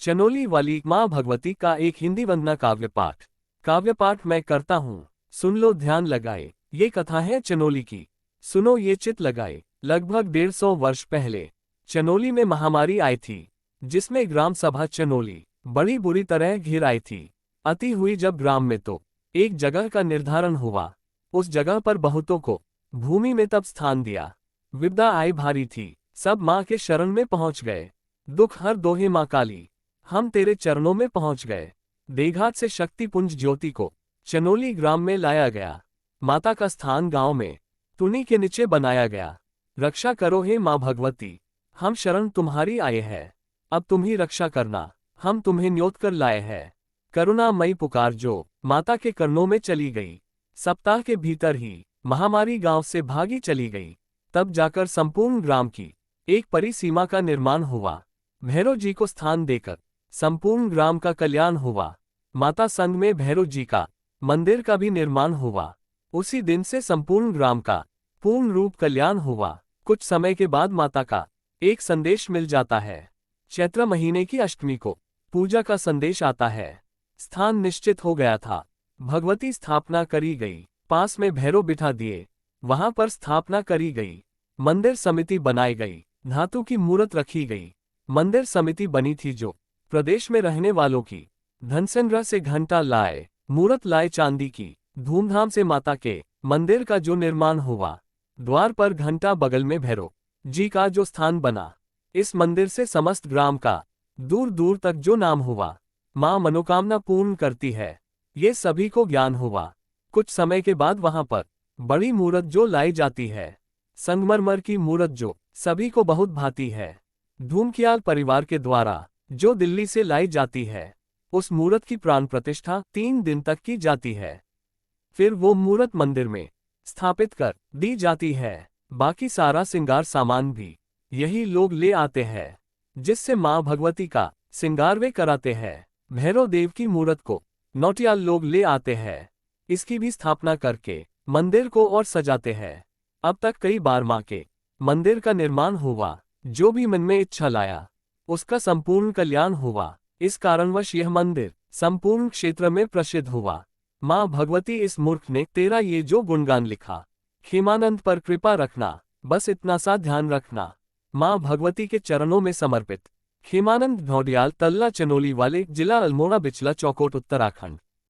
चनोली वाली माँ भगवती का एक हिंदी वंदना काव्य पाठ मैं करता हूँ। सुन लो ध्यान लगाए, ये कथा है चनोली की। सुनो ये चित लगाए। लगभग 150 वर्ष पहले चनोली में महामारी आई थी, जिसमें ग्राम सभा चनोली बड़ी बुरी तरह घिर आई थी। अति हुई जब ग्राम में तो एक जगह का निर्धारण हुआ। उस जगह पर बहुतों को भूमि में तब स्थान दिया। विपदा आई भारी थी, सब माँ के शरण में पहुंच गए। दुख हर दोहे माँ काली, हम तेरे चरणों में पहुंच गए। देघात से शक्ति पुंज ज्योति को चनोली ग्राम में लाया गया। माता का स्थान गांव में तुनी के नीचे बनाया गया। रक्षा करो हे माँ भगवती, हम शरण तुम्हारी आए हैं। अब तुम ही रक्षा करना, हम तुम्हें न्योत कर लाए हैं। करुणामयी पुकार जो माता के कर्णों में चली गई। सप्ताह के भीतर ही महामारी गांव से भागी चली गई। तब जाकर संपूर्ण ग्राम की एक परिसीमा का निर्माण हुआ। भैरव जी को स्थान देकर संपूर्ण ग्राम का कल्याण हुआ। माता संग में भैरव जी का मंदिर का भी निर्माण हुआ। उसी दिन से संपूर्ण ग्राम का पूर्ण रूप कल्याण हुआ। कुछ समय के बाद माता का एक संदेश मिल जाता है। चैत्र महीने की अष्टमी को पूजा का संदेश आता है। स्थान निश्चित हो गया था। भगवती स्थापना करी गई। पास में भैरव बिठा दिए, वहां पर स्थापना करी गई। मंदिर समिति बनाई गई। धातु की मूर्त रखी गई। मंदिर समिति बनी थी जो प्रदेश में रहने वालों की धन संग्रह से घंटा लाए, मूर्त लाए चांदी की। धूमधाम से माता के मंदिर का जो निर्माण हुआ। द्वार पर घंटा, बगल में भैरव जी का जो स्थान बना। इस मंदिर से समस्त ग्राम का दूर दूर तक जो नाम हुआ। माँ मनोकामना पूर्ण करती है, ये सभी को ज्ञान हुआ। कुछ समय के बाद वहां पर बड़ी मूर्त जो लाई जाती है, संगमरमर की मूर्त जो सभी को बहुत भाती है। धूमकियाल परिवार के द्वारा जो दिल्ली से लाई जाती है, उस मूर्त की प्राण प्रतिष्ठा 3 दिन तक की जाती है। फिर वो मूर्त मंदिर में स्थापित कर दी जाती है। बाकी सारा श्रृंगार सामान भी यही लोग ले आते हैं, जिससे माँ भगवती का श्रृंगार वे कराते हैं। भैरव देव की मूर्त को नौटियाल लोग ले आते हैं। इसकी भी स्थापना करके मंदिर को और सजाते हैं। अब तक कई बार माँ के मंदिर का निर्माण हुआ। जो भी मन में इच्छा लाया, उसका संपूर्ण कल्याण हुआ। इस कारणवश यह मंदिर संपूर्ण क्षेत्र में प्रसिद्ध हुआ। माँ भगवती इस मूर्ख ने तेरा ये जो गुणगान लिखा, खेमानंद पर कृपा रखना, बस इतना सा ध्यान रखना। माँ भगवती के चरणों में समर्पित। खेमानंद ढौडियाल, तल्ला चनोली वाले, जिला अल्मोड़ा, बिचला, चौकोट, उत्तराखंड।